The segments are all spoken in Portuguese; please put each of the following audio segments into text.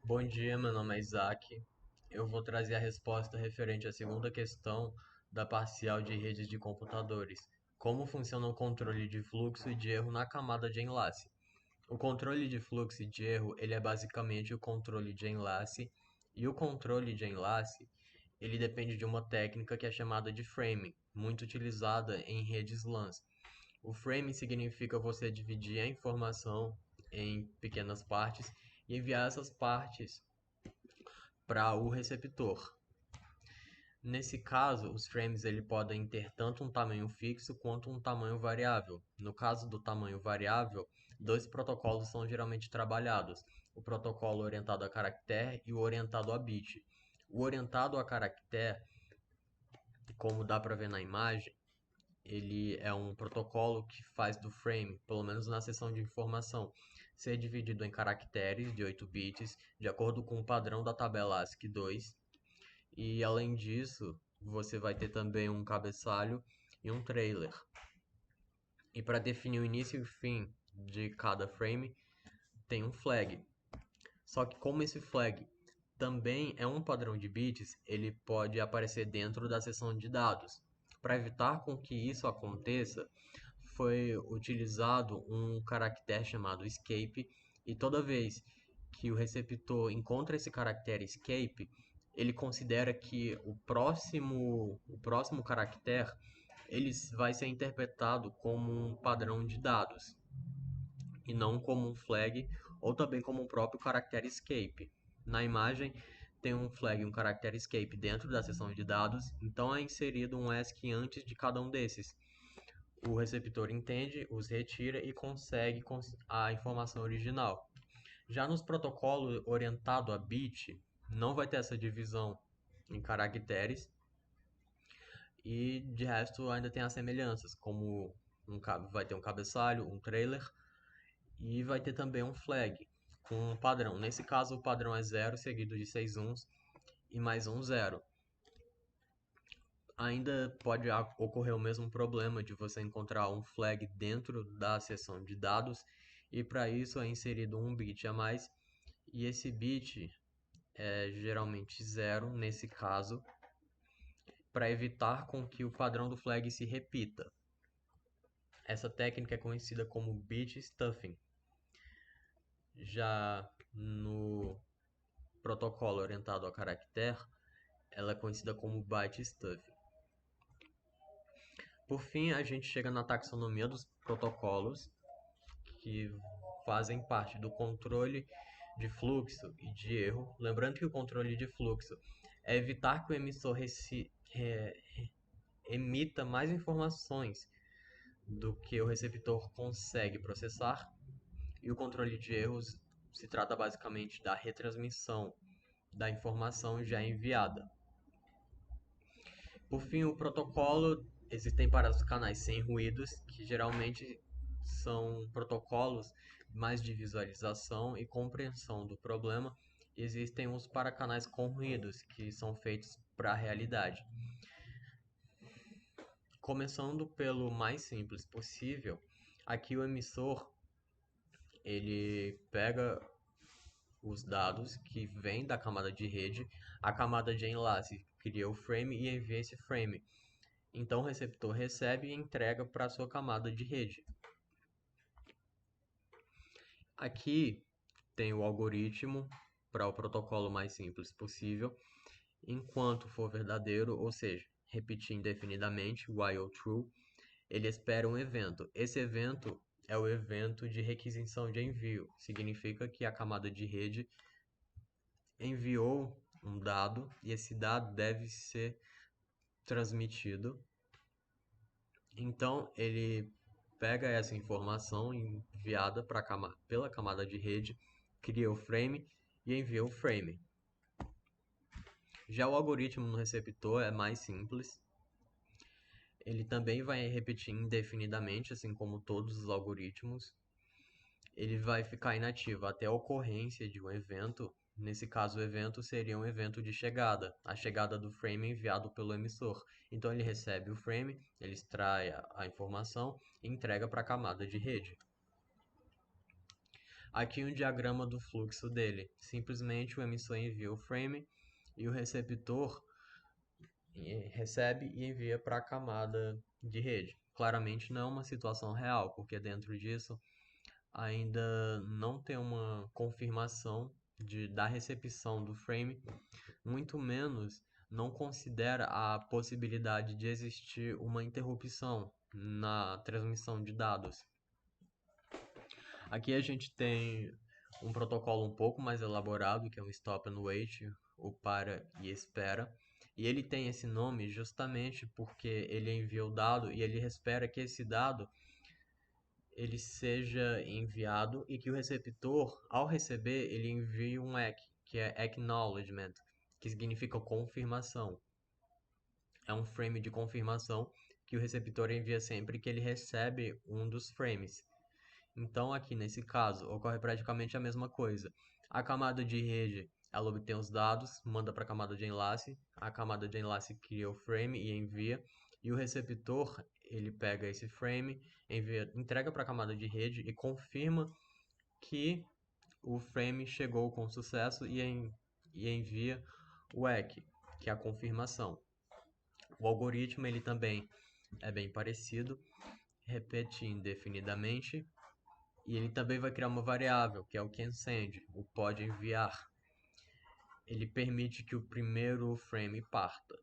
Bom dia, meu nome é Isaac. Eu vou trazer a resposta referente à segunda questão da parcial de redes de computadores. Como funciona o controle de fluxo e de erro na camada de enlace? O controle de fluxo e de erro, ele é basicamente o controle de enlace, e o controle de enlace, ele depende de uma técnica que é chamada de framing, muito utilizada em redes LANs. O framing significa você dividir a informação em pequenas partes e enviar essas partes para o receptor. Nesse caso, os frames ele podem ter tanto um tamanho fixo quanto um tamanho variável. No caso do tamanho variável, dois protocolos são geralmente trabalhados: o protocolo orientado a caractere e o orientado a bit. O orientado a caractere, como dá para ver na imagem, ele é um protocolo que faz do frame, pelo menos na seção de informação, ser dividido em caracteres de 8 bits, de acordo com o padrão da tabela ASCII 2. E além disso, você vai ter também um cabeçalho e um trailer. E para definir o início e o fim de cada frame, tem um flag. Só que como esse flag também é um padrão de bits, ele pode aparecer dentro da seção de dados. Para evitar com que isso aconteça, foi utilizado um caractere chamado escape, e toda vez que o receptor encontra esse caractere escape, ele considera que o próximo caractere ele vai ser interpretado como um padrão de dados e não como um flag ou também como um próprio caractere escape. Na imagem tem um flag e um caractere escape dentro da seção de dados, então é inserido um ASCII antes de cada um desses. O receptor entende, os retira e consegue a informação original. Já nos protocolos orientado a bit, não vai ter essa divisão em caracteres e de resto ainda tem as semelhanças, como vai ter um cabeçalho, um trailer e vai ter também um flag com um padrão. Nesse caso o padrão é zero seguido de 6 uns e mais um zero. Ainda pode ocorrer o mesmo problema de você encontrar um flag dentro da seção de dados, e para isso é inserido um bit a mais, e esse bit é geralmente zero nesse caso, para evitar com que o padrão do flag se repita. Essa técnica é conhecida como bit stuffing. Já no protocolo orientado a caractere, ela é conhecida como byte stuffing. Por fim, a gente chega na taxonomia dos protocolos que fazem parte do controle de fluxo e de erro. Lembrando que o controle de fluxo é evitar que o emissor emita mais informações do que o receptor consegue processar, e o controle de erros se trata basicamente da retransmissão da informação já enviada. Por fim, o protocolo existem para os canais sem ruídos, que geralmente são protocolos mais de visualização e compreensão do problema. Existem os para canais com ruídos, que são feitos para a realidade. Começando pelo mais simples possível, aqui o emissor ele pega os dados que vêm da camada de rede, a camada de enlace cria o frame e envia esse frame. Então o receptor recebe e entrega para a sua camada de rede. Aqui tem o algoritmo para o protocolo mais simples possível, enquanto for verdadeiro, ou seja, repetir indefinidamente, while true, ele espera um evento. Esse evento é o evento de requisição de envio. Significa que a camada de rede enviou um dado e esse dado deve ser transmitido. Então ele pega essa informação enviada pela camada de rede, cria o frame e envia o frame. Já o algoritmo no receptor é mais simples. Ele também vai repetir indefinidamente, assim como todos os algoritmos. Ele vai ficar inativo até a ocorrência de um evento. Nesse caso, o evento seria um evento de chegada, a chegada do frame enviado pelo emissor. Então, ele recebe o frame, ele extrai a informação e entrega para a camada de rede. Aqui um diagrama do fluxo dele. Simplesmente o emissor envia o frame e o receptor recebe e envia para a camada de rede. Claramente não é uma situação real, porque dentro disso ainda não tem uma confirmação da recepção do frame, muito menos não considera a possibilidade de existir uma interrupção na transmissão de dados. Aqui a gente tem um protocolo um pouco mais elaborado, que é o Stop and Wait, o para e espera. E ele tem esse nome justamente porque ele envia o dado e ele espera que esse dado ele seja enviado e que o receptor, ao receber, ele envie um ACK, que é Acknowledgement, que significa confirmação. É um frame de confirmação que o receptor envia sempre que ele recebe um dos frames. Então, aqui nesse caso, ocorre praticamente a mesma coisa. A camada de rede, ela obtém os dados, manda para a camada de enlace cria o frame e envia, e o receptor, ele pega esse frame, entrega para a camada de rede e confirma que o frame chegou com sucesso e envia o ACK, que é a confirmação. O algoritmo ele também é bem parecido, repete indefinidamente. E ele também vai criar uma variável, que é o canSend, o pode enviar. Ele permite que o primeiro frame parta.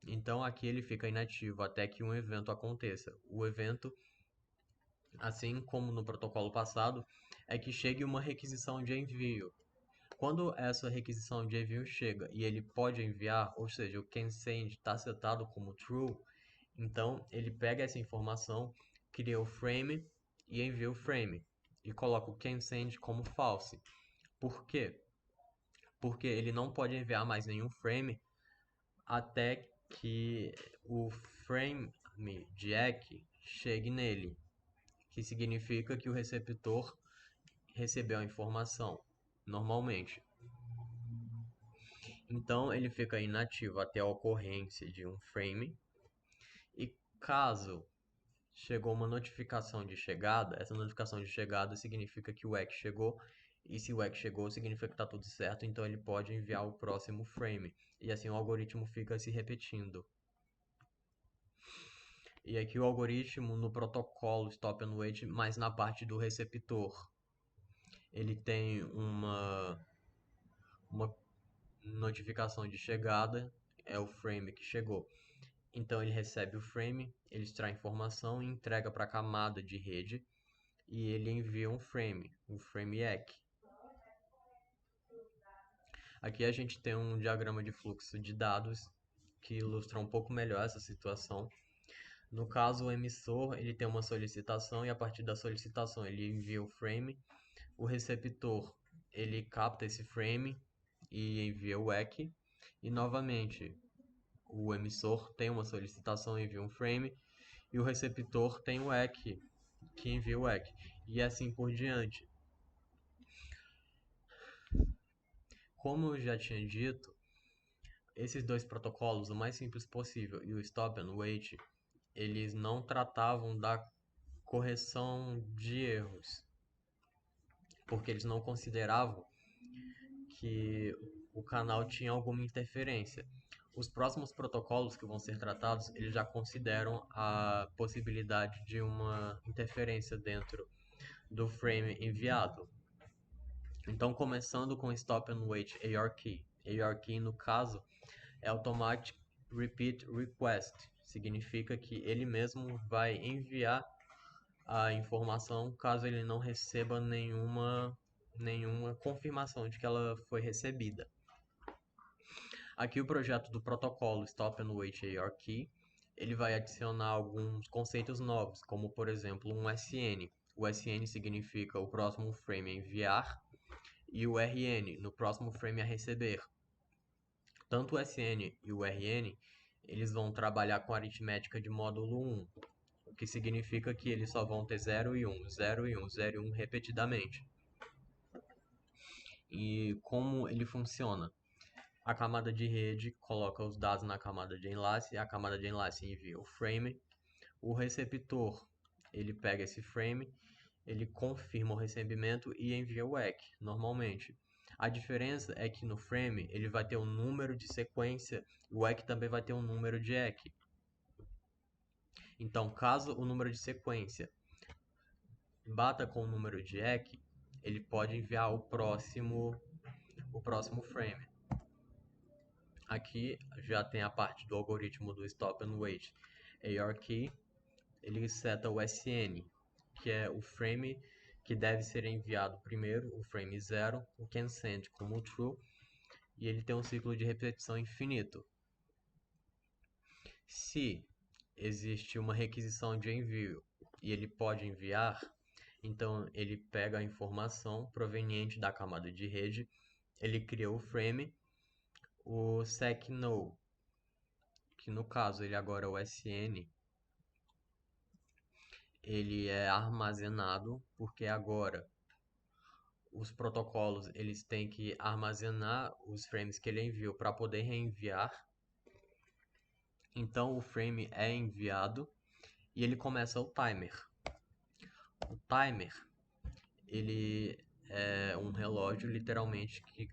Então aqui ele fica inativo até que um evento aconteça. O evento, assim como no protocolo passado, é que chegue uma requisição de envio. Quando essa requisição de envio chega e ele pode enviar, ou seja, o canSend está setado como true, então ele pega essa informação, cria o frame e envia o frame e coloca o canSend como false. Por quê? Porque ele não pode enviar mais nenhum frame até que o frame de ACK chegue nele, que significa que o receptor recebeu a informação normalmente. Então ele fica inativo até a ocorrência de um frame e caso chegou uma notificação de chegada, essa notificação de chegada significa que o ACK chegou, e se o ACK chegou, significa que está tudo certo, então ele pode enviar o próximo frame. E assim o algoritmo fica se repetindo. E aqui o algoritmo no protocolo Stop and Wait, mas na parte do receptor. Ele tem uma notificação de chegada, é o frame que chegou. Então ele recebe o frame, ele extrai informação e entrega para a camada de rede e ele envia um frame ACK. Aqui a gente tem um diagrama de fluxo de dados que ilustra um pouco melhor essa situação. No caso, o emissor ele tem uma solicitação e a partir da solicitação ele envia o frame. O receptor ele capta esse frame e envia o ACK. E novamente, o emissor tem uma solicitação e envia um frame. E o receptor tem o ACK que envia o ACK. E assim por diante. Como eu já tinha dito, esses dois protocolos, o mais simples possível e o Stop and Wait, eles não tratavam da correção de erros, porque eles não consideravam que o canal tinha alguma interferência. Os próximos protocolos que vão ser tratados, eles já consideram a possibilidade de uma interferência dentro do frame enviado. Então, começando com Stop and Wait ARKey. ARKey, no caso, é Automatic Repeat Request. Significa que ele mesmo vai enviar a informação caso ele não receba nenhuma confirmação de que ela foi recebida. Aqui o projeto do protocolo Stop and Wait ARKey, ele vai adicionar alguns conceitos novos, como por exemplo um SN. O SN significa o próximo frame a enviar e o RN, no próximo frame a receber. Tanto o SN e o RN, eles vão trabalhar com aritmética de módulo 1, o que significa que eles só vão ter 0 e 1, 0 e 1, 0 e 1 repetidamente. E como ele funciona? A camada de rede coloca os dados na camada de enlace, a camada de enlace envia o frame, o receptor ele pega esse frame ele confirma o recebimento e envia o EQ, normalmente. A diferença é que no frame ele vai ter um número de sequência e o EQ também vai ter um número de EQ. Então, caso o número de sequência bata com o número de EQ, ele pode enviar o próximo frame. Aqui já tem a parte do algoritmo do Stop and Wait ARKey. Ele seta o SN, que é o frame que deve ser enviado primeiro, o frame 0, o can send como true, e ele tem um ciclo de repetição infinito. Se existe uma requisição de envio e ele pode enviar, então ele pega a informação proveniente da camada de rede, ele cria o frame, o secNo, que no caso ele agora é o SN, ele é armazenado porque agora os protocolos eles têm que armazenar os frames que ele enviou para poder reenviar. Então o frame é enviado e ele começa o timer. O timer ele é um relógio literalmente que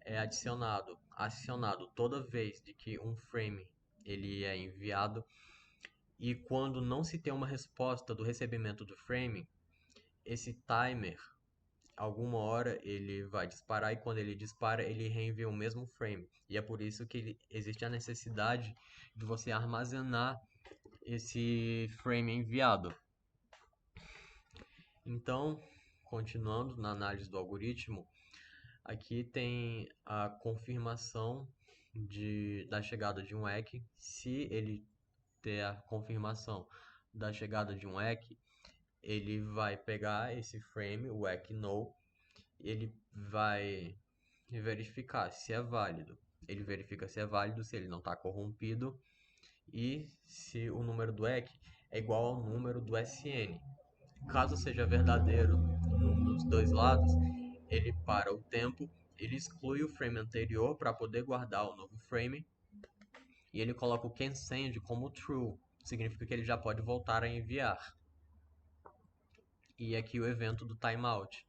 é acionado toda vez de que um frame ele é enviado, e quando não se tem uma resposta do recebimento do frame, esse timer alguma hora ele vai disparar, e quando ele dispara ele reenvia o mesmo frame, e é por isso que existe a necessidade de você armazenar esse frame enviado. Então, continuando na análise do algoritmo, aqui tem a confirmação da chegada de um EQ. Se ele ter a confirmação da chegada de um EQ, ele vai pegar esse frame, o EQ null, e ele vai verificar se é válido. Ele verifica se é válido, se ele não está corrompido e se o número do EQ é igual ao número do SN. Caso seja verdadeiro nos dois lados, ele para o tempo, ele exclui o frame anterior para poder guardar o novo frame e ele coloca o canSend como true, significa que ele já pode voltar a enviar. E aqui o evento do timeout,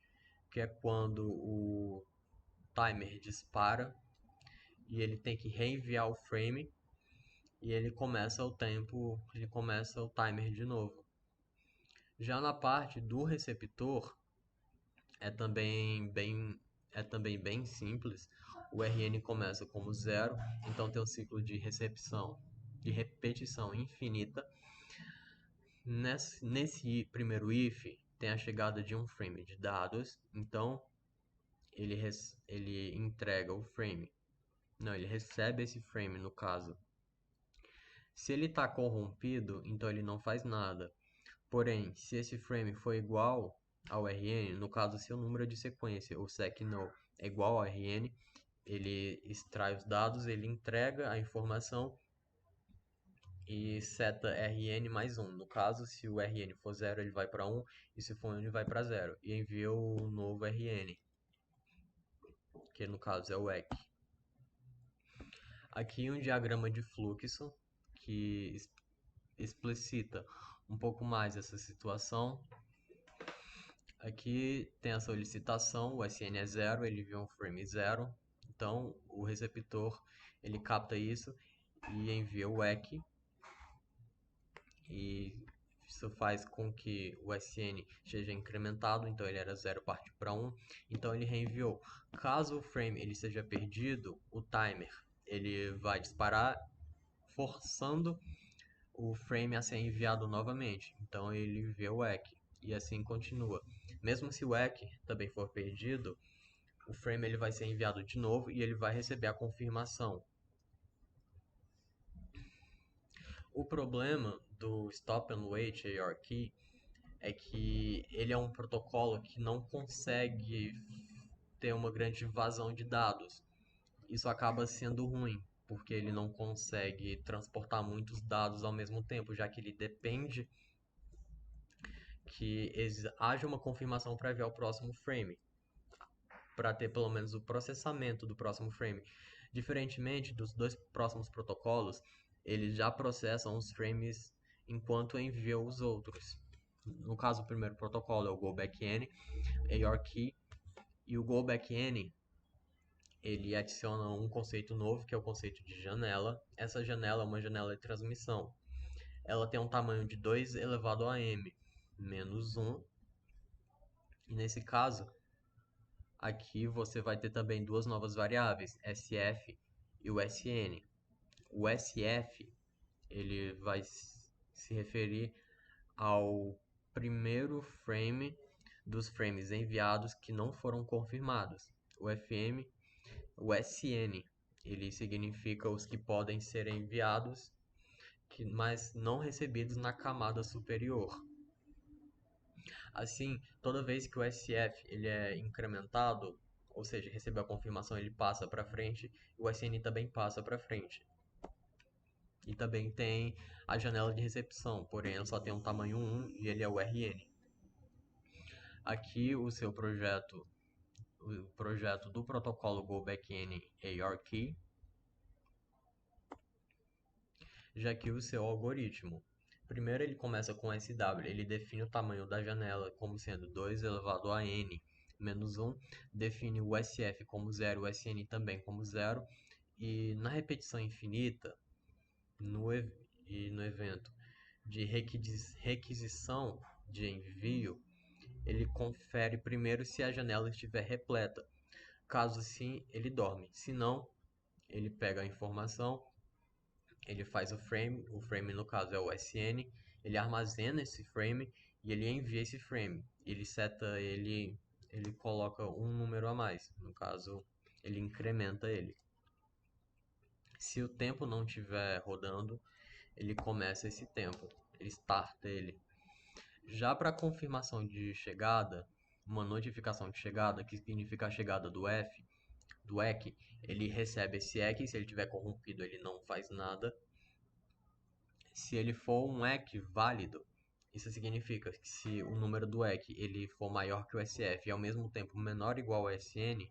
que é quando o timer dispara e ele tem que reenviar o frame e ele começa o timer de novo. Já na parte do receptor é também bem simples. O RN começa como 0, então tem um ciclo de repetição infinita. Nesse primeiro if tem a chegada de um frame de dados, então ele entrega o frame. Não, ele recebe esse frame no caso. Se ele está corrompido, então ele não faz nada. Porém, se esse frame for igual ao RN, no caso se o número de sequência, o secNo, é igual ao RN, ele extrai os dados, ele entrega a informação e seta RN mais 1. No caso, se o RN for 0, ele vai para 1, e se for 1, ele vai para 0. E envia o novo RN, que no caso é o EQ. Aqui um diagrama de fluxo que explicita um pouco mais essa situação. Aqui tem a solicitação, o SN é 0, ele envia um frame 0. Então o receptor ele capta isso e envia o EQ. E isso faz com que o SN seja incrementado, então ele era 0, parte para 1, então ele reenviou. Caso o frame ele seja perdido, o timer ele vai disparar, forçando o frame a ser enviado novamente, então ele envia o EQ, e assim continua. Mesmo se o EQ também for perdido, o frame ele vai ser enviado de novo e ele vai receber a confirmação. O problema do Stop and Wait ARKey é que ele é um protocolo que não consegue ter uma grande vazão de dados. Isso acaba sendo ruim, porque ele não consegue transportar muitos dados ao mesmo tempo, já que ele depende que haja uma confirmação para enviar o próximo frame, para ter pelo menos o processamento do próximo frame. Diferentemente dos dois próximos protocolos, eles já processam os frames enquanto enviam os outros. No caso, o primeiro protocolo é o Go Back N, ARKey, e o Go Back N ele adiciona um conceito novo, que é o conceito de janela. Essa janela é uma janela de transmissão. Ela tem um tamanho de 2 elevado a m menos 1. E nesse caso, aqui você vai ter também duas novas variáveis, SF e o SN. O SF ele vai se referir ao primeiro frame dos frames enviados que não foram confirmados. O SN, ele significa os que podem ser enviados, mas não recebidos na camada superior. Assim, toda vez que o SF ele é incrementado, ou seja, recebeu a confirmação, ele passa para frente, o SN também passa para frente. E também tem a janela de recepção, porém ela só tem um tamanho 1 e ele é o RN. Aqui o projeto do protocolo Go Back N ARKey, já que o seu algoritmo. Primeiro ele começa com SW, ele define o tamanho da janela como sendo 2 elevado a n menos 1, define o SF como 0, o SN também como 0, e na repetição infinita, no evento de requisição de envio, ele confere primeiro se a janela estiver repleta. Caso sim, ele dorme. Se não, ele pega a informação, ele faz o frame no caso é o SN, ele armazena esse frame e ele envia esse frame. Ele coloca um número a mais, no caso, ele incrementa ele. Se o tempo não estiver rodando, ele começa esse tempo, ele starta ele. Já para confirmação de chegada, uma notificação de chegada, que significa a chegada do EC, ele recebe esse EC, se ele tiver corrompido ele não faz nada. Se ele for um EC válido, isso significa que se o número do EC ele for maior que o SF e ao mesmo tempo menor ou igual ao SN,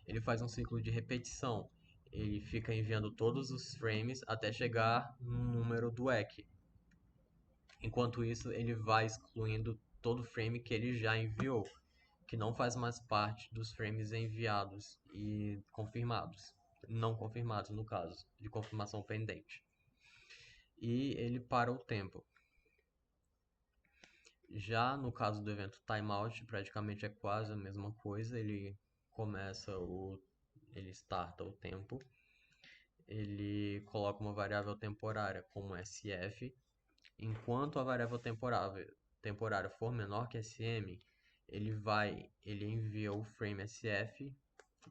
ele faz um ciclo de repetição. Ele fica enviando todos os frames até chegar no número do EC. Enquanto isso, ele vai excluindo todo frame que ele já enviou, que não faz mais parte dos frames enviados e confirmados. Não confirmados, no caso, de confirmação pendente. E ele para o tempo. Já no caso do evento timeout, praticamente é quase a mesma coisa. Ele starta o tempo. Ele coloca uma variável temporária como SF. Enquanto a variável temporária for menor que SM, ele envia o frame SF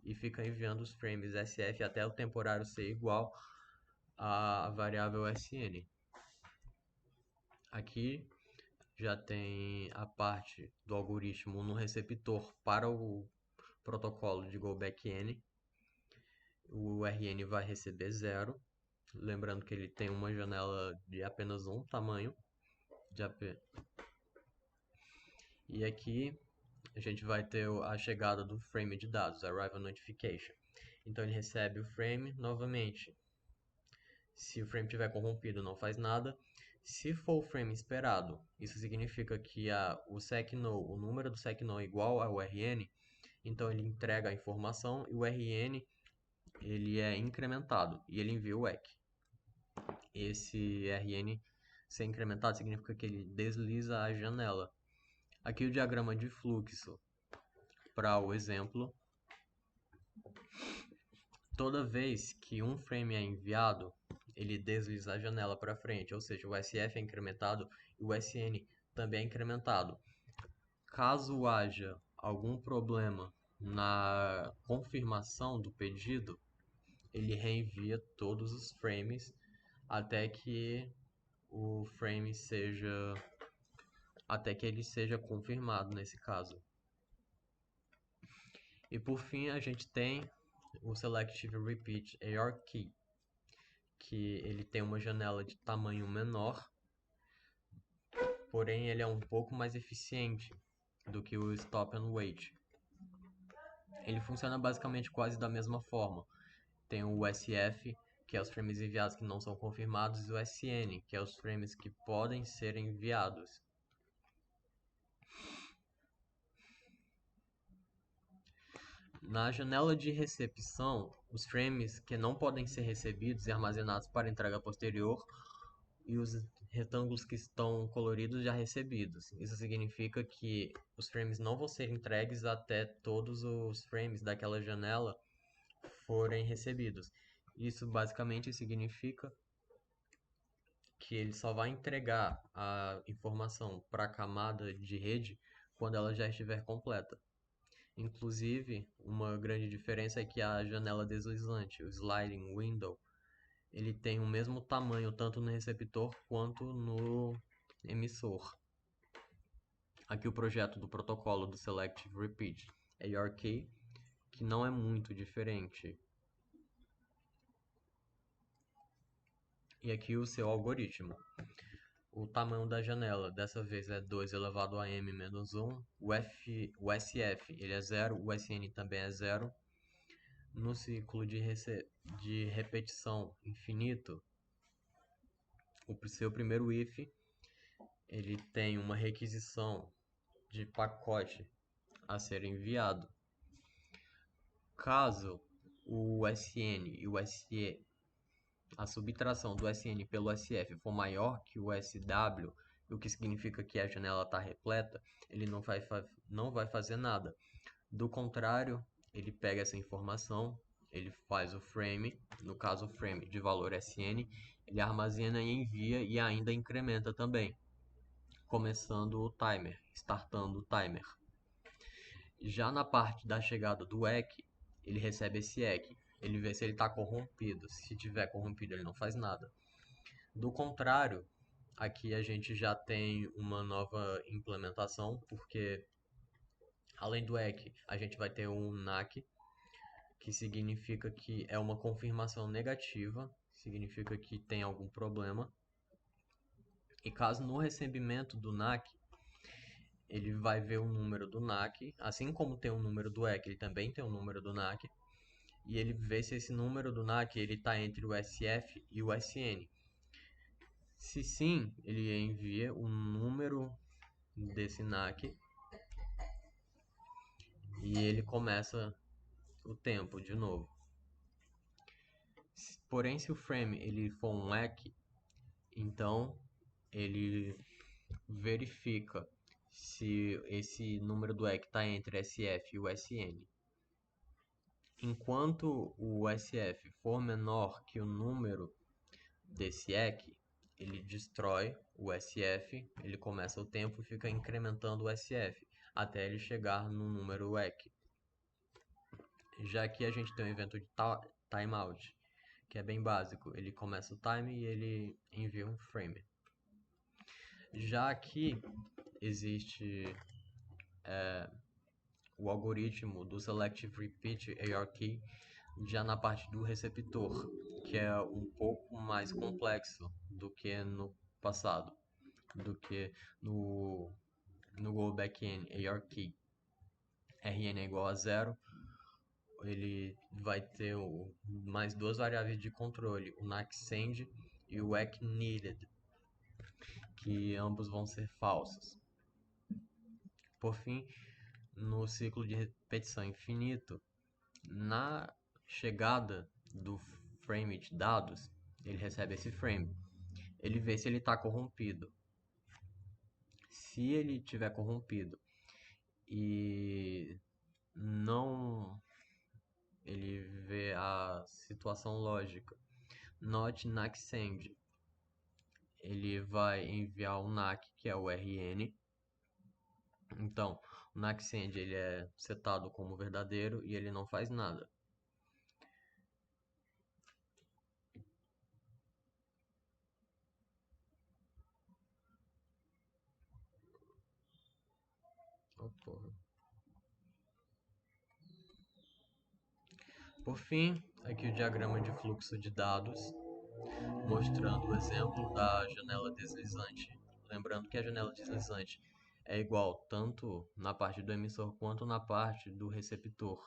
e fica enviando os frames SF até o temporário ser igual à variável SN. Aqui já tem a parte do algoritmo no receptor para o protocolo de Go Back N. O RN vai receber 0, lembrando que ele tem uma janela de apenas um tamanho de AP. E aqui a gente vai ter a chegada do frame de dados, Arrival Notification. Então ele recebe o frame novamente. Se o frame tiver corrompido, não faz nada. Se for o frame esperado, isso significa que o número do SecNo é igual ao RN, então ele entrega a informação e o RN ele é incrementado e ele envia o EC. Esse RN ser incrementado significa que ele desliza a janela. Aqui o diagrama de fluxo para o exemplo. Toda vez que um frame é enviado, ele desliza a janela para frente, ou seja, o SF é incrementado e o SN também é incrementado. Caso haja algum problema na confirmação do pedido, ele reenvia todos os frames até que ele seja confirmado nesse caso. E por fim a gente tem o Selective Repeat ARKey, que ele tem uma janela de tamanho menor, porém ele é um pouco mais eficiente do que o Stop and Wait. Ele funciona basicamente quase da mesma forma. Tem o SF, que é os frames enviados que não são confirmados, e o SN, que é os frames que podem ser enviados. Na janela de recepção, os frames que não podem ser recebidos e armazenados para entrega posterior e os retângulos que estão coloridos já recebidos. Isso significa que os frames não vão ser entregues até todos os frames daquela janela forem recebidos. Isso basicamente significa que ele só vai entregar a informação para a camada de rede quando ela já estiver completa. Inclusive, uma grande diferença é que a janela deslizante, o sliding window, ele tem o mesmo tamanho tanto no receptor quanto no emissor. Aqui o projeto do protocolo do Selective Repeat ARQ, que não é muito diferente. E aqui o seu algoritmo. O tamanho da janela, dessa vez é 2 elevado a m menos 1. O SF ele é 0, o SN também é 0. No ciclo de repetição infinito, o seu primeiro if ele tem uma requisição de pacote a ser enviado. Caso o SN e o SE, a subtração do SN pelo SF for maior que o SW, o que significa que a janela está repleta, ele não vai fazer nada. Do contrário, ele pega essa informação, ele faz o frame, no caso o frame de valor SN, ele armazena e envia e ainda incrementa também, começando o timer, startando o timer. Já na parte da chegada do EQ, ele recebe esse EQ, ele vê se ele está corrompido, se tiver corrompido ele não faz nada. Do contrário, aqui a gente já tem uma nova implementação, porque além do EQ, a gente vai ter um NAC, que significa que é uma confirmação negativa, significa que tem algum problema. E caso no recebimento do NAC, ele vai ver o número do NAC, assim como tem o número do EQ, ele também tem o número do NAC, e ele vê se esse número do NAC está entre o SF e o SN. Se sim, ele envia o número desse NAC e ele começa o tempo de novo. Porém, se o frame ele for um EQ, então ele verifica se esse número do EQ está entre SF e o SN. Enquanto o SF for menor que o número desse EQ, ele destrói o SF, ele começa o tempo e fica incrementando o SF até ele chegar no número EQ. Já que a gente tem um evento de timeout, que é bem básico, ele começa o time e ele envia um frame. Já aqui existe o algoritmo do Selective Repeat ARQ já na parte do receptor, que é um pouco mais complexo do que no passado, do que no Go Backend ARQ. Rn é igual a 0, ele vai ter mais duas variáveis de controle, o NACSend e o EQNeeded, que ambos vão ser falsos. Por fim, no ciclo de repetição infinito, na chegada do frame de dados, ele recebe esse frame. Ele vê se ele está corrompido. Se ele tiver corrompido e não ele vê a situação lógica not NACSend, ele vai enviar o NAC, que é o RN. Então, o NACSend ele é setado como verdadeiro e ele não faz nada. Por fim, aqui o diagrama de fluxo de dados, mostrando o exemplo da janela deslizante. Lembrando que a janela deslizante é igual tanto na parte do emissor quanto na parte do receptor.